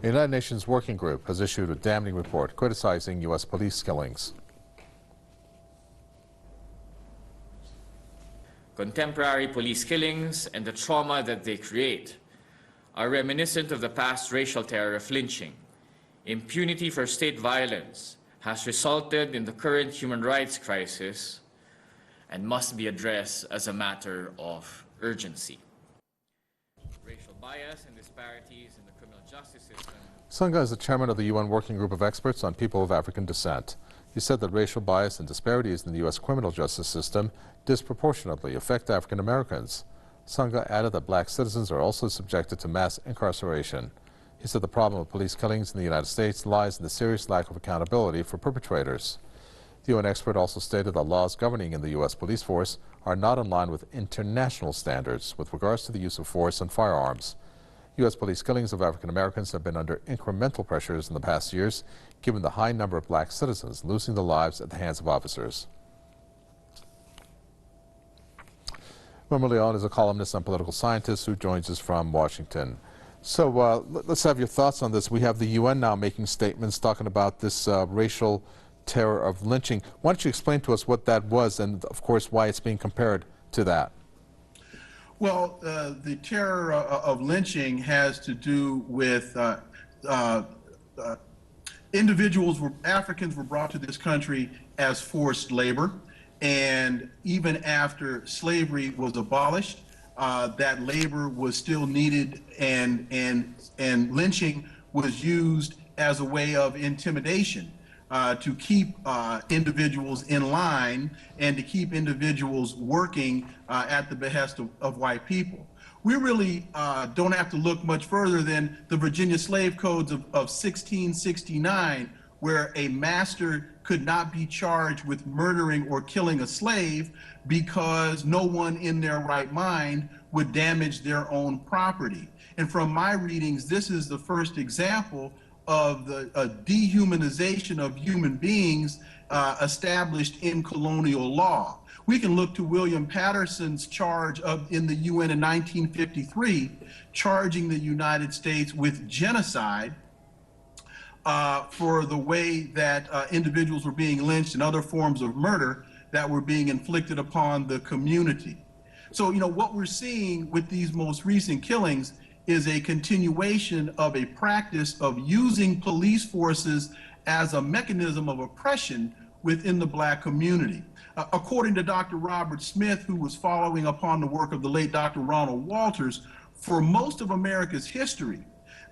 The United Nations Working Group has issued a damning report criticizing U.S. police killings. Contemporary police killings and the trauma that they create are reminiscent of the past racial terror of lynching. Impunity for state violence has resulted in the current human rights crisis and must be addressed as a matter of urgency. Racial bias and disparities in the criminal justice system. Sunga is the chairman of the UN Working Group of Experts on People of African Descent. He said that racial bias and disparities in the U.S. criminal justice system disproportionately affect African Americans. Sunga added that black citizens are also subjected to mass incarceration. He said the problem of police killings in the United States lies in the serious lack of accountability for perpetrators. The UN expert also stated that laws governing in the U.S. police force are not in line with international standards with regards to the use of force and firearms. U.S. police killings of African Americans have been under incremental pressures in the past years, given the high number of black citizens losing their lives at the hands of officers. Wilmer Leon is a columnist and political scientist who joins us from Washington. So let's have your thoughts on this. We have the UN now making statements talking about this racial terror of lynching. Why don't you explain to us what that was and, of course, why it's being compared to that? Well, the terror of lynching has to do with Africans were brought to this country as forced labor. And even after slavery was abolished, that labor was still needed, and lynching was used as a way of intimidation to keep individuals in line and to keep individuals working at the behest of white people. We really don't have to look much further than the Virginia slave codes of 1669, where a master could not be charged with murdering or killing a slave because no one in their right mind would damage their own property. And from my readings, this is the first example of the dehumanization of human beings established in colonial law. We can look to William Patterson's charge in the UN in 1953, charging the United States with genocide for the way that individuals were being lynched and other forms of murder that were being inflicted upon the community. So, you know, what we're seeing with these most recent killings is a continuation of a practice of using police forces as a mechanism of oppression within the black community. According to Dr. Robert Smith, who was following upon the work of the late Dr. Ronald Walters, for most of America's history,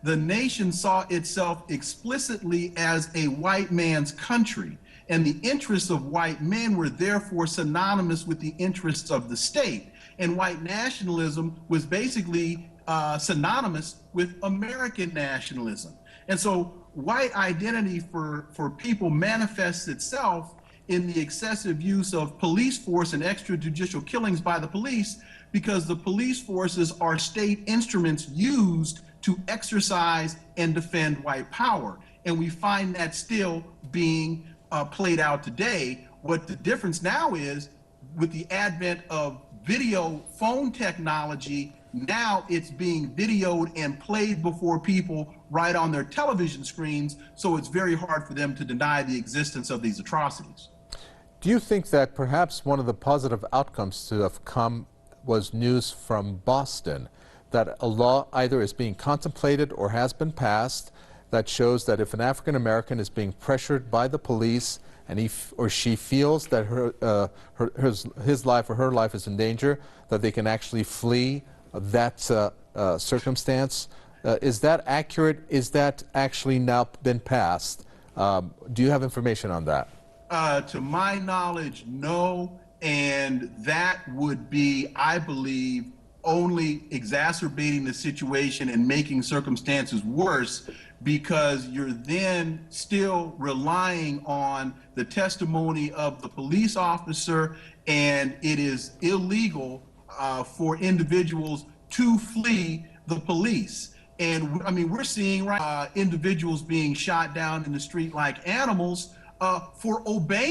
the nation saw itself explicitly as a white man's country, and the interests of white men were therefore synonymous with the interests of the state. And white nationalism was basically synonymous with American nationalism. And so white identity for people manifests itself in the excessive use of police force and extrajudicial killings by the police, because the police forces are state instruments used to exercise and defend white power. And we find that still being played out today. What the difference now is, with the advent of video phone technology, now it's being videoed and played before people right on their television screens, so it's very hard for them to deny the existence of these atrocities. Do you think that perhaps one of the positive outcomes to have come was news from Boston, that a law either is being contemplated or has been passed that shows that if an African American is being pressured by the police and he or she feels that his life or her life is in danger, that they can actually flee that circumstance? Is that accurate? Is that actually now been passed? Do you have information on that? To my knowledge, no, and that would be, I believe, only exacerbating the situation and making circumstances worse, because you're then still relying on the testimony of the police officer, and it is illegal for individuals to flee the police. And I mean, we're seeing individuals being shot down in the street like animals for obeying